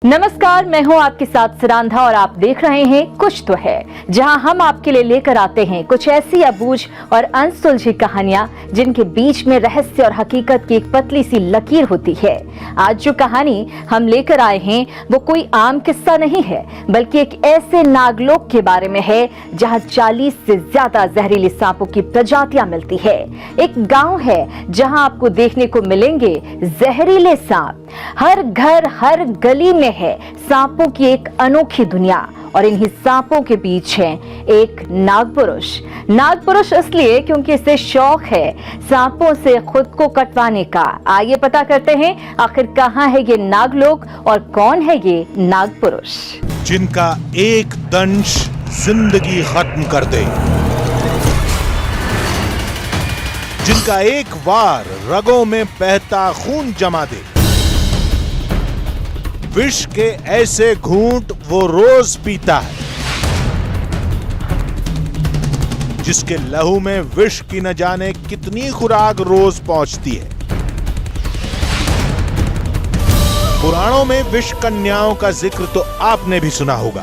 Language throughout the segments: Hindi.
नमस्कार, मैं हूं आपके साथ सुरांधा और आप देख रहे हैं कुछ तो है, जहां हम आपके लिए लेकर आते हैं कुछ ऐसी अबूझ और अनसुलझी कहानियां जिनके बीच में रहस्य और हकीकत की एक पतली सी लकीर होती है। आज जो कहानी हम लेकर आए हैं वो कोई आम किस्सा नहीं है, बल्कि एक ऐसे नागलोक के बारे में है जहां 40 से ज्यादा जहरीले सांपों की प्रजातियां मिलती है। एक गाँव है जहाँ आपको देखने को मिलेंगे जहरीले सांप। हर घर हर गली में है सांपों की एक अनोखी दुनिया और इन्हीं सांपों के बीच है एक नागपुरुष। नागपुरुष इसलिए क्योंकि इसे शौक है सांपों से खुद को कटवाने का। आइए पता करते हैं आखिर कहां है ये नागलोक और कौन है ये नागपुरुष जिनका एक दंश जिंदगी खत्म कर दे, जिनका एक वार रगों में बहता खून जमा दे, विष के ऐसे घूंट वो रोज पीता है, जिसके लहू में विष की न जाने कितनी खुराक रोज पहुंचती है। पुराणों में विष कन्याओं का जिक्र तो आपने भी सुना होगा,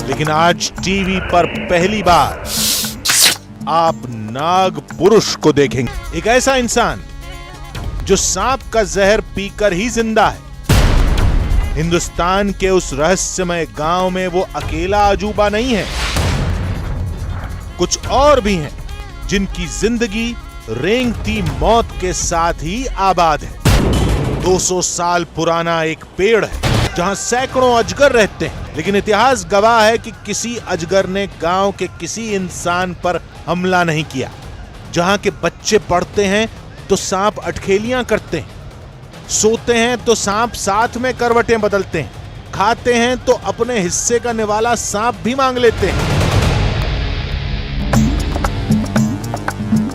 लेकिन आज टीवी पर पहली बार आप नाग पुरुष को देखेंगे। एक ऐसा इंसान जो सांप का जहर पीकर ही जिंदा है। हिंदुस्तान के उस रहस्यमय गांव में वो अकेला अजूबा नहीं है, कुछ और भी हैं जिनकी जिंदगी रेंगती मौत के साथ ही आबाद है। 200 साल पुराना एक पेड़ है जहां सैकड़ों अजगर रहते हैं, लेकिन इतिहास गवाह है कि किसी अजगर ने गांव के किसी इंसान पर हमला नहीं किया। जहां के बच्चे पढ़ते हैं तो सांप अटखेलियां करते हैं, सोते हैं तो सांप साथ में करवटें बदलते हैं, खाते हैं तो अपने हिस्से का निवाला सांप भी मांग लेते हैं।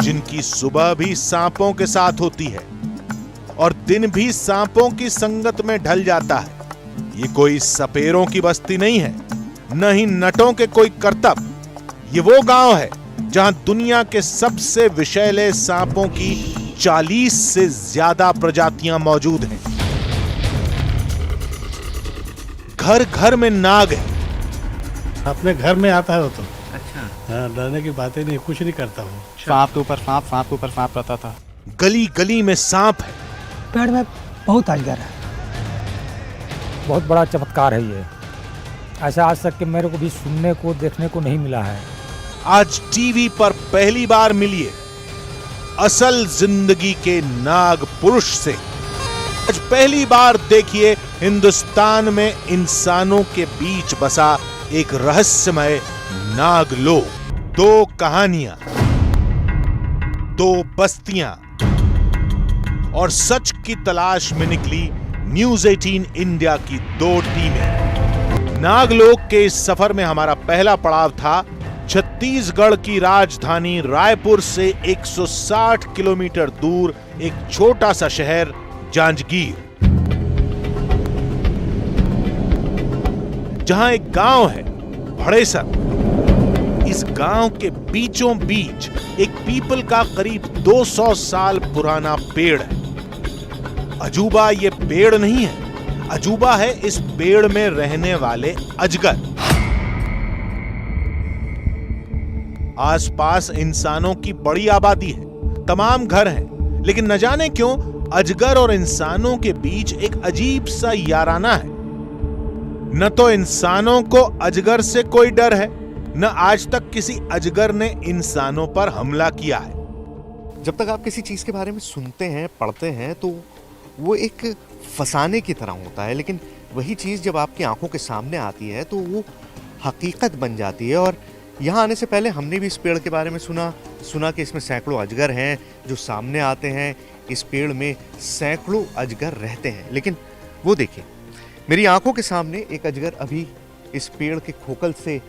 जिनकी सुबह भी सांपों के साथ होती है और दिन भी सांपों की संगत में ढल जाता है। ये कोई सपेरों की बस्ती नहीं है, न ही नटों के कोई करतब। ये वो गांव है जहां दुनिया के सबसे विषैले सांपों की 40 से ज्यादा प्रजातियां मौजूद हैं। घर घर में नाग है। अपने घर में आता है वो तो। अच्छा। हाँ, डरने की बातें नहीं, कुछ नहीं करता वो। सांप के ऊपर सांप, सांप के ऊपर सांप रहता था। गली गली में सांप है। पेड़ में बहुत अजगर है, बहुत बड़ा चमत्कार है ये। ऐसा आज तक कि मेरे को भी सुनने को देखने को नहीं मिला है। आज टीवी पर पहली बार मिलिए असल जिंदगी के नाग पुरुष से। आज पहली बार देखिए हिंदुस्तान में इंसानों के बीच बसा एक रहस्यमय नागलोक। 2 कहानियां, 2 बस्तियां और सच की तलाश में निकली न्यूज़ 18 इंडिया की 2 टीमें। नागलोक के इस सफर में हमारा पहला पड़ाव था छत्तीसगढ़ की राजधानी रायपुर से 160 किलोमीटर दूर एक छोटा सा शहर जांजगीर, जहां एक गांव है भड़ेसर। इस गांव के बीचों बीच एक पीपल का करीब 200 साल पुराना पेड़ है। अजूबा ये पेड़ नहीं है, अजूबा है इस पेड़ में रहने वाले अजगर। आसपास इंसानों की बड़ी आबादी है, तमाम घर हैं, लेकिन न जाने क्यों अजगर और इंसानों के बीच एक अजीब सा याराना है। न तो इंसानों को अजगर से कोई डर है, न आज तक किसी अजगर ने इंसानों पर हमला किया है। जब तक आप किसी चीज के बारे में सुनते हैं, पढ़ते हैं, तो वो एक फसाने की तरह होता है, लेकिन वही चीज़ जब आपकी आंखों के सामने आती है तो वो हकीकत बन जाती है। और यहाँ आने से पहले हमने भी इस पेड़ के बारे में सुना कि इसमें सैकड़ों अजगर हैं जो सामने आते हैं। इस पेड़ में सैकड़ों अजगर रहते हैं, लेकिन वो देखिए मेरी आंखों के सामने एक अजगर अभी इस पेड़ के खोखल से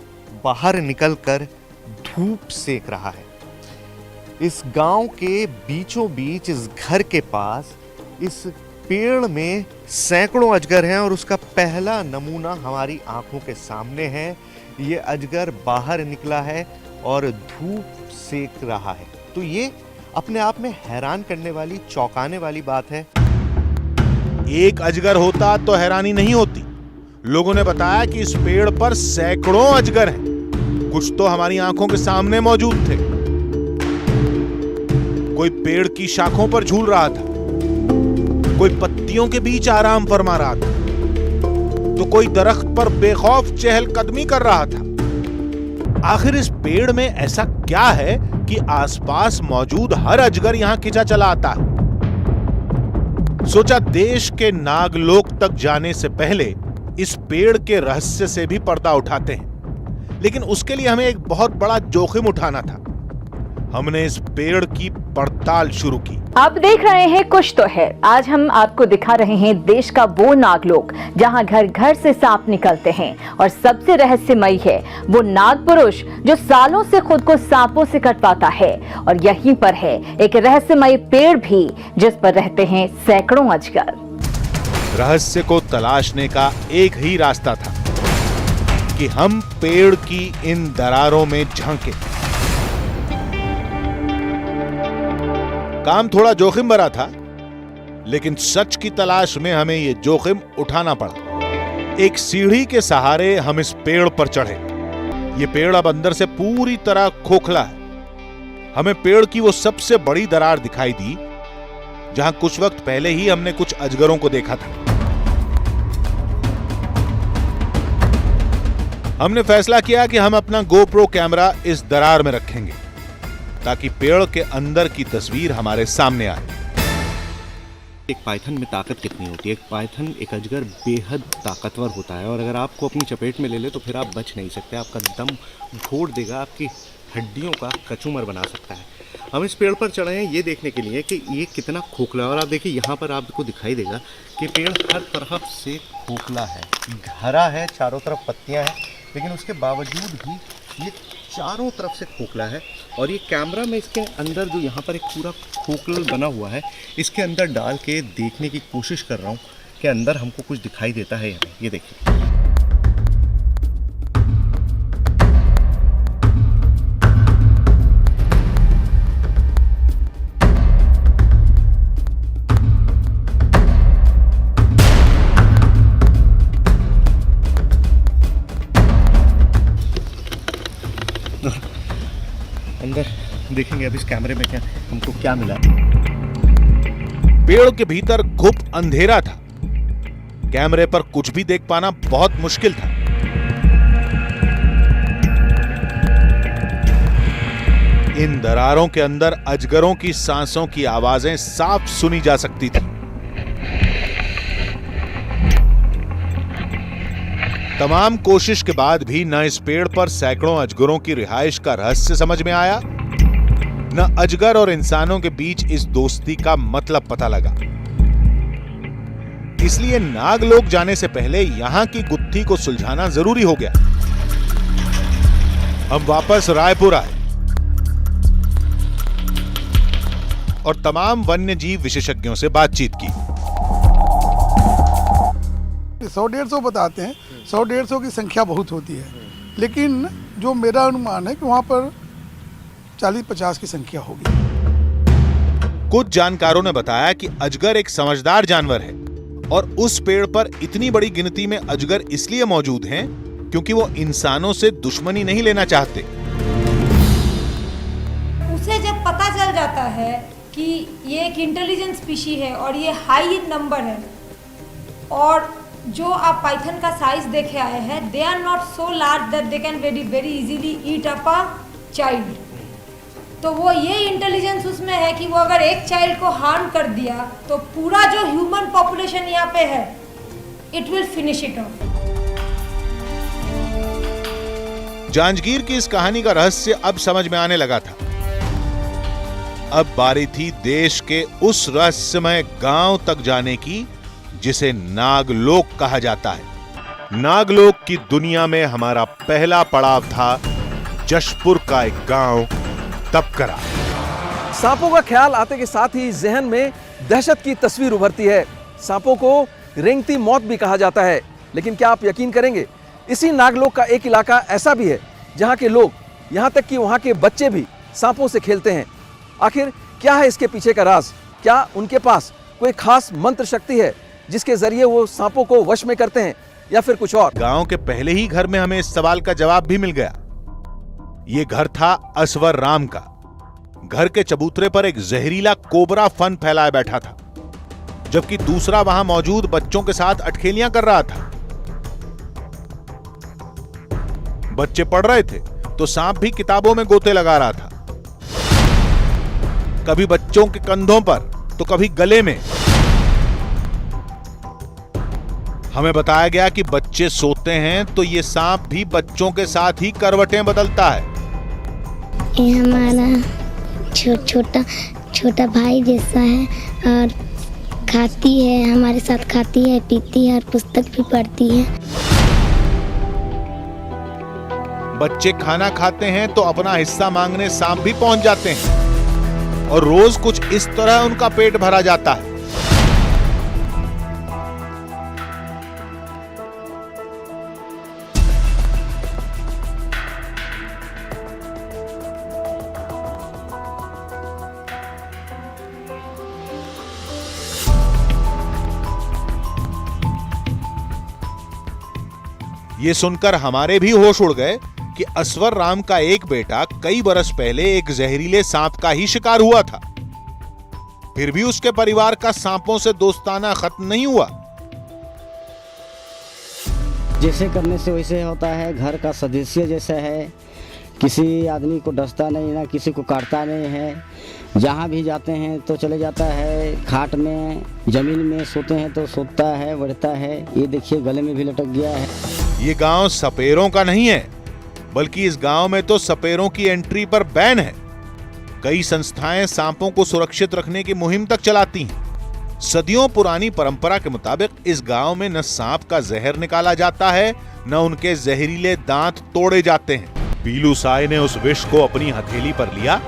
बाहर निकलकर धूप सेक रहा है। इस गांव के बीचों बीच इस घर के पास इस पेड़ में सैकड़ों अजगर हैं और उसका पहला नमूना हमारी आंखों के सामने है। ये अजगर बाहर निकला है और धूप सेक रहा है। तो ये अपने आप में हैरान करने वाली, चौंकाने वाली बात है। एक अजगर होता तो हैरानी नहीं होती। लोगों ने बताया कि इस पेड़ पर सैकड़ों अजगर हैं। कुछ तो हमारी आंखों के सामने मौजूद थे। कोई पेड़ की शाखों पर झूल रहा था, कोई पत्तियों के बीच आराम फरमा रहा था, तो कोई दरख्त पर बेखौफ चहलकदमी कर रहा था। आखिर इस पेड़ में ऐसा क्या है कि आसपास मौजूद हर अजगर यहां खिंचा चला आता है? सोचा देश के नागलोक तक जाने से पहले इस पेड़ के रहस्य से भी पर्दा उठाते हैं, लेकिन उसके लिए हमें एक बहुत बड़ा जोखिम उठाना था। हमने इस पेड़ की पड़ताल शुरू की। आप देख रहे हैं कुछ तो है। आज हम आपको दिखा रहे हैं देश का वो नागलोक जहां घर घर से सांप निकलते हैं, और सबसे रहस्यमयी है वो नाग पुरुष जो सालों से खुद को सांपों से कटवाता है। और यहीं पर है एक रहस्यमयी पेड़ भी जिस पर रहते हैं सैकड़ों अजगर। रहस्य को तलाशने का एक ही रास्ता था कि हम पेड़ की इन दरारों में झांके। काम थोड़ा जोखिम भरा था, लेकिन सच की तलाश में हमें यह जोखिम उठाना पड़ा। एक सीढ़ी के सहारे हम इस पेड़ पर चढ़े। यह पेड़ अब अंदर से पूरी तरह खोखला है। हमें पेड़ की वो सबसे बड़ी दरार दिखाई दी जहां कुछ वक्त पहले ही हमने कुछ अजगरों को देखा था। हमने फैसला किया कि हम अपना गोप्रो कैमरा इस दरार में रखेंगे ताकि पेड़ के अंदर की तस्वीर हमारे सामने आए। एक पाइथन में ताकत कितनी होती है? एक पाइथन, एक अजगर बेहद ताकतवर होता है, और अगर आपको अपनी चपेट में ले ले तो फिर आप बच नहीं सकते। आपका दम घोट देगा, आपकी हड्डियों का कचूमर बना सकता है। हम इस पेड़ पर चढ़े हैं ये देखने के लिए कि ये कितना खोखला है। और आप देखिए यहाँ पर आपको दिखाई देगा कि पेड़ हर तरफ से खोखला है, हरा है, चारों तरफ पत्तियाँ हैं, लेकिन उसके बावजूद भी ये चारों तरफ से खोखला है। और ये कैमरा में इसके अंदर जो यहाँ पर एक पूरा खोखल बना हुआ है, इसके अंदर डाल के देखने की कोशिश कर रहा हूँ कि अंदर हमको कुछ दिखाई देता है या नहीं। ये देखिए, अंदर देखेंगे अब इस कैमरे में क्या हमको क्या मिला। पेड़ के भीतर घुप अंधेरा था। कैमरे पर कुछ भी देख पाना बहुत मुश्किल था। इन दरारों के अंदर अजगरों की सांसों की आवाजें साफ सुनी जा सकती थी। तमाम कोशिश के बाद भी न इस पेड़ पर सैकड़ों अजगरों की रिहाइश का रहस्य समझ में आया, न अजगर और इंसानों के बीच इस दोस्ती का मतलब पता लगा। इसलिए नागलोक जाने से पहले यहां की गुत्थी को सुलझाना जरूरी हो गया। हम वापस रायपुर आए और तमाम वन्य जीव विशेषज्ञों से बातचीत की। 100-150 बताते हैं, 100-150 की संख्या बहुत होती है, लेकिन जो मेरा अनुमान है कि वहाँ पर 40-50 की संख्या होगी। कुछ जानकारों ने बताया कि अजगर एक समझदार जानवर है और उस पेड़ पर इतनी बड़ी गिनती में अजगर इसलिए मौजूद हैं क्योंकि वो इंसानों से दुश्मनी नहीं लेना चाहते। उसे जब पता चल जाता है कि ये एक इंटेलिजेंट स्पीशी है और ये हाई इन नंबर है, और जो आप पाइथन का साइज देखे आए हैं, they are not so large that they can very easily eat up a child. तो वो ये इंटेलिजेंस उसमें है कि वो अगर एक चाइल्ड को हार्म कर दिया तो पूरा जो ह्यूमन पॉपुलेशन यहाँ पे है, it will finish it of. Janjgir की इस कहानी का रहस्य अब समझ में आने लगा था। अब बारी थी देश के उस रहस्यमय गांव तक जाने की जिसे नागलोक कहा जाता है। नागलोक की दुनिया में हमारा पहला पड़ाव था जशपुर का एक गांव तपकरा। सांपों का ख्याल आते के साथ ही जहन में दहशत की तस्वीर उभरती है। सांपों को रेंगती मौत भी कहा जाता है, लेकिन क्या आप यकीन करेंगे, इसी नागलोक का एक इलाका ऐसा भी है जहां के लोग, यहां तक कि वहां के बच्चे भी सांपों से खेलते हैं। आखिर क्या है इसके पीछे का राज? क्या उनके पास कोई खास मंत्र शक्ति है जिसके जरिए वो सांपों को वश में करते हैं, या फिर कुछ और? गांव के पहले ही घर में हमें इस सवाल का जवाब भी मिल गया। ये घर था असवर राम का। घर के चबूतरे पर एक जहरीला कोबरा फन फैलाए बैठा था, जबकि दूसरा वहां मौजूद बच्चों के साथ अटखेलियां कर रहा था। बच्चे पढ़ रहे थे तो सांप भी किताबों में गोते लगा रहा था, कभी बच्चों के कंधों पर तो कभी गले में। हमें बताया गया कि बच्चे सोते हैं तो ये सांप भी बच्चों के साथ ही करवटें बदलता है। ये हमारा छोटा भाई जैसा है और खाती है, हमारे साथ खाती है, पीती है और पुस्तक भी पढ़ती है। बच्चे खाना खाते हैं तो अपना हिस्सा मांगने सांप भी पहुंच जाते हैं और रोज कुछ इस तरह उनका पेट भरा जाता है। ये सुनकर हमारे भी होश उड़ गए कि असवर राम का एक बेटा कई बरस पहले एक जहरीले सांप का ही शिकार हुआ था। फिर भी उसके परिवार का सांपों से दोस्ताना खत्म नहीं हुआ। जैसे करने से वैसे होता है, घर का सदस्य जैसा है, किसी आदमी को डसता नहीं, ना किसी को काटता नहीं है। जहाँ भी जाते हैं तो चले जाता है, खाट में जमीन में सोते हैं तो सोता है, बढ़ता है। ये देखिए गले में भी लटक गया है। ये गांव सपेरों का नहीं है, बल्कि इस गांव में तो सपेरों की एंट्री पर बैन है। कई संस्थाएं सांपों को सुरक्षित रखने की मुहिम तक चलाती हैं। सदियों पुरानी परंपरा के मुताबिक इस गांव में न सांप का जहर निकाला जाता है, न उनके जहरीले दांत तोड़े जाते हैं। पीलू साय ने उस विष को अपनी हथेली पर लिया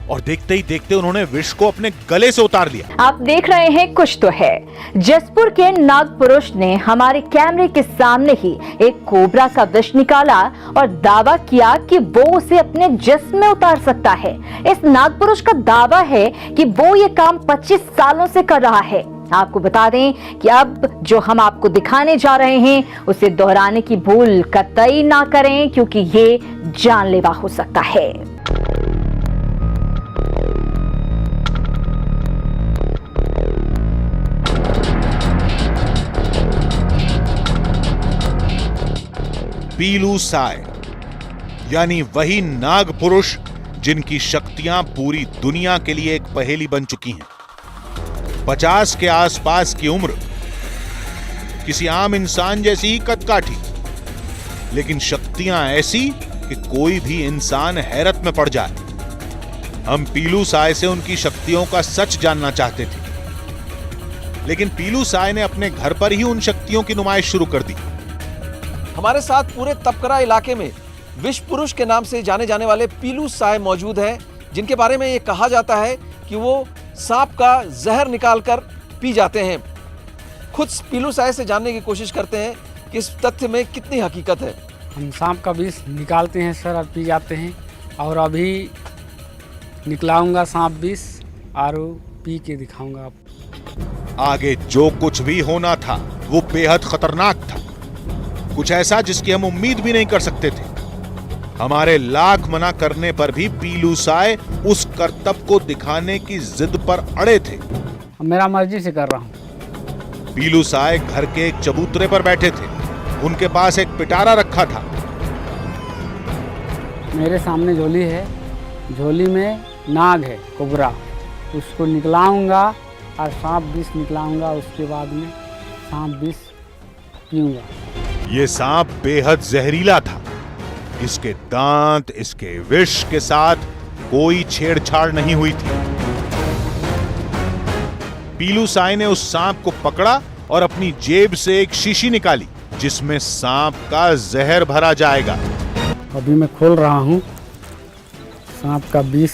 और देखते ही देखते उन्होंने विष को अपने गले से उतार लिया। आप देख रहे हैं कुछ तो है। जसपुर के नागपुरुष ने हमारे कैमरे के सामने ही एक कोबरा का विष निकाला और दावा किया कि वो उसे अपने जिस्म में उतार सकता है। इस नागपुरुष का दावा है कि वो ये काम 25 सालों से कर रहा है। आपको बता दें कि अब जो हम आपको दिखाने जा रहे हैं उसे दोहराने की भूल कतई ना करें, क्योंकि ये जानलेवा हो सकता है। पीलू साय यानी वही नाग पुरुष जिनकी शक्तियां पूरी दुनिया के लिए एक पहेली बन चुकी हैं। 50 के आसपास की उम्र, किसी आम इंसान जैसी ही कदकाठी, लेकिन शक्तियां ऐसी कि कोई भी इंसान हैरत में पड़ जाए। हम पीलू साय से उनकी शक्तियों का सच जानना चाहते थे, लेकिन पीलू साय ने अपने घर पर ही उन शक्तियों की नुमाइश शुरू कर दी। हमारे साथ पूरे तपकरा इलाके में विश्व पुरुष के नाम से जाने जाने वाले पीलू साय मौजूद हैं, जिनके बारे में ये कहा जाता है कि वो सांप का जहर निकालकर पी जाते हैं। खुद पीलू साय से जानने की कोशिश करते हैं कि इस तथ्य में कितनी हकीकत है। हम सांप का विष निकालते हैं सर और पी जाते हैं, और अभी निकलाऊंगा सांप विष और पी के दिखाऊंगा आपको। आगे जो कुछ भी होना था वो बेहद खतरनाक था, कुछ ऐसा जिसकी हम उम्मीद भी नहीं कर सकते थे। हमारे लाख मना करने पर भी पीलू साय उस करतब को दिखाने की जिद पर अड़े थे। मेरा मर्जी से कर रहा हूँ। पीलू साय घर के एक चबूतरे पर बैठे थे। उनके पास एक पिटारा रखा था। मेरे सामने झोली है, झोली में नाग है कोबरा, उसको निकलाऊंगा और सांप विष निकलाऊंगा। उसके बाद में सांप विष पीऊंगा। ये सांप बेहद जहरीला था। इसके दांत, इसके विष के साथ कोई छेड़छाड़ नहीं हुई थी। पीलू साय ने उस सांप को पकड़ा और अपनी जेब से एक शीशी निकाली जिसमें सांप का जहर भरा जाएगा। अभी मैं खोल रहा हूँ, सांप का विष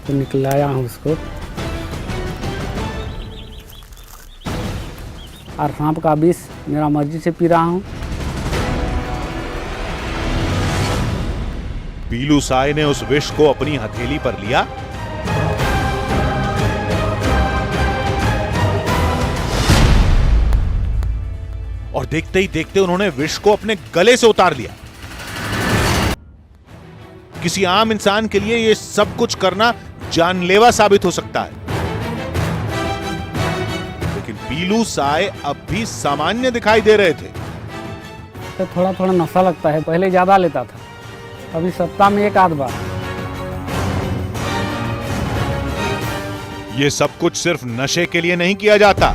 तो निकलाया हूँ उसको, और सांप का विष मेरा मर्जी से पी रहा हूँ। पीलू साय ने उस विष को अपनी हथेली पर लिया और देखते ही देखते उन्होंने विष को अपने गले से उतार लिया। किसी आम इंसान के लिए यह सब कुछ करना जानलेवा साबित हो सकता है, लेकिन पीलू साय अब भी सामान्य दिखाई दे रहे थे। तो थोड़ा थोड़ा नशा लगता है, पहले ज़्यादा लेता था, अभी सप्ताह में एक आध बार। ये सब कुछ सिर्फ नशे के लिए नहीं किया जाता,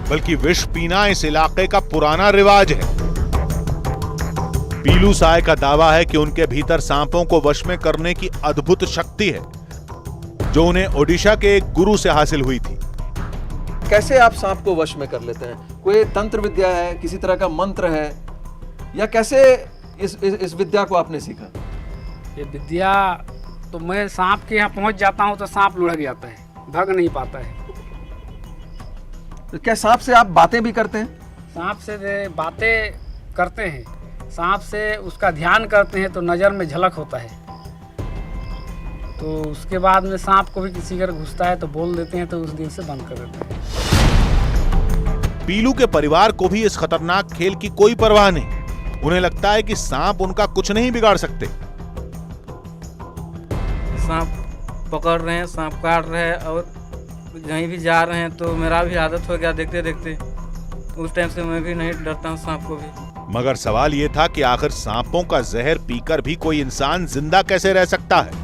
बल्कि विष पीना इस इलाके का पुराना रिवाज है। पीलू साय का दावा है कि उनके भीतर सांपों को वश में करने की अद्भुत शक्ति है, जो उन्हें ओडिशा के एक गुरु से हासिल हुई थी। कैसे आप सांप को वश में कर लेते हैं? कोई तंत्र विद्या है, किसी तरह का मंत्र है, या कैसे इस विद्या को आपने सीखा? ये विद्या तो मैं सांप के यहाँ पहुँच जाता हूँ तो सांप लुढ़क जाता है, भाग नहीं पाता है। तो क्या सांप से आप बातें भी करते हैं? सांप से बातें करते हैं, सांप से उसका ध्यान करते हैं तो नज़र में झलक होता है। तो उसके बाद में सांप को भी किसी घर घुसता है तो बोल देते हैं, तो उस दिन से बंद कर देते हैं। पीलू के परिवार को भी इस खतरनाक खेल की कोई परवाह नहीं। उन्हें लगता है कि सांप उनका कुछ नहीं बिगाड़ सकते। सांप पकड़ रहे हैं, सांप काट रहे हैं, और कहीं भी जा रहे हैं तो मेरा भी आदत हो गया देखते देखते। उस टाइम से मैं भी नहीं डरता हूँ सांप को भी। मगर सवाल यह था कि आखिर सांपों का जहर पीकर भी कोई इंसान जिंदा कैसे रह सकता है?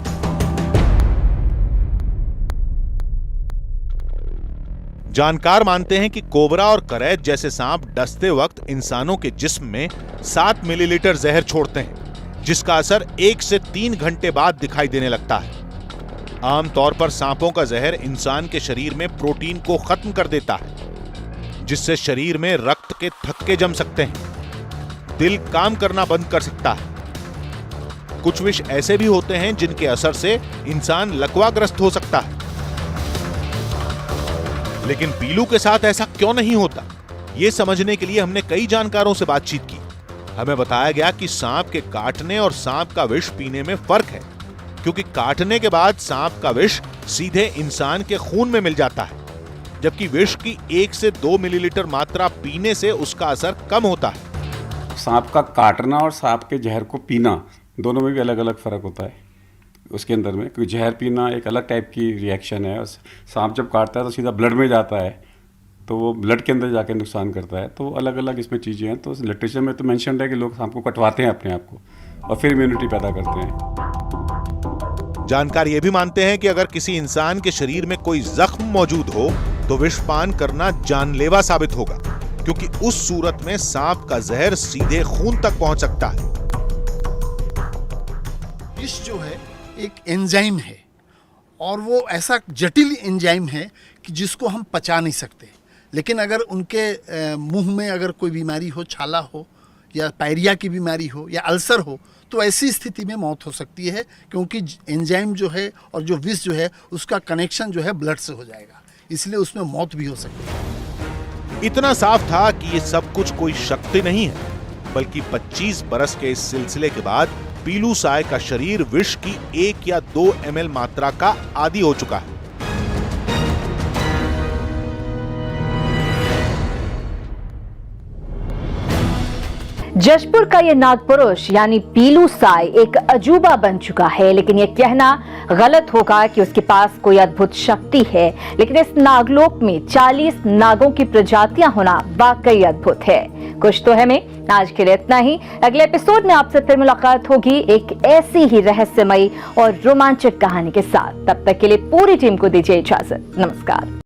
जानकार मानते हैं कि कोबरा और करैत जैसे सांप डसते वक्त इंसानों के जिस्म में 7 मिलीलीटर जहर छोड़ते हैं, जिसका असर 1 से 3 घंटे बाद दिखाई देने लगता है। आमतौर पर सांपों का जहर इंसान के शरीर में प्रोटीन को खत्म कर देता है, जिससे शरीर में रक्त के थक्के जम सकते हैं, दिल काम करना बंद कर सकता है। कुछ विष ऐसे भी होते हैं जिनके असर से इंसान लकवाग्रस्त हो सकता है। लेकिन पीलू के साथ ऐसा क्यों नहीं होता, यह समझने के लिए हमने कई जानकारों से बातचीत की। हमें बताया गया कि सांप के काटने और सांप का विष पीने में फर्क है, क्योंकि काटने के बाद सांप का विष सीधे इंसान के खून में मिल जाता है, जबकि विष की 1 से 2 मिलीलीटर मात्रा पीने से उसका असर कम होता है। सांप का काटना और सांप के जहर को पीना, दोनों में भी अलग अलग फ़र्क होता है उसके अंदर में। क्योंकि जहर पीना एक अलग टाइप की रिएक्शन है, और सांप जब काटता है तो सीधा ब्लड में जाता है, तो वो ब्लड के अंदर जाके नुकसान करता है। तो अलग अलग इसमें चीज़ें हैं। तो लिटरेचर में तो मेंशन है कि लोग सांप को कटवाते हैं अपने आप को, और फिर इम्यूनिटी पैदा करते हैं। जानकार ये भी मानते हैं कि अगर किसी इंसान के शरीर में कोई जख्म मौजूद हो तो विषपान करना जानलेवा साबित होगा, क्योंकि उस सूरत में सांप का जहर सीधे खून तक पहुंच सकता है। विष जो है एक एंजाइम है, और वो ऐसा जटिल एंजाइम है कि जिसको हम पचा नहीं सकते। लेकिन अगर उनके मुंह में अगर कोई बीमारी हो, छाला हो, या पायरिया की बीमारी हो, या अल्सर हो, तो ऐसी स्थिति में मौत हो सकती है, क्योंकि एंजाइम जो है और जो विष जो है उसका कनेक्शन जो है ब्लड से हो जाएगा, इसलिए उसमें मौत भी हो सकती है। इतना साफ था कि ये सब कुछ कोई शक्ति नहीं है, बल्कि 25 बरस के इस सिलसिले के बाद पीलू साय का शरीर विष की 1 या 2 ml मात्रा का आदी हो चुका है। जशपुर का ये नागपुरुष यानी पीलू साय एक अजूबा बन चुका है, लेकिन ये कहना गलत होगा कि उसके पास कोई अद्भुत शक्ति है। लेकिन इस नागलोक में 40 नागों की प्रजातियां होना वाकई अद्भुत है। कुछ तो है में आज के लिए इतना ही। अगले एपिसोड में आपसे फिर मुलाकात होगी एक ऐसी ही रहस्यमयी और रोमांचक कहानी के साथ। तब तक के लिए पूरी टीम को दीजिए इजाजत। नमस्कार।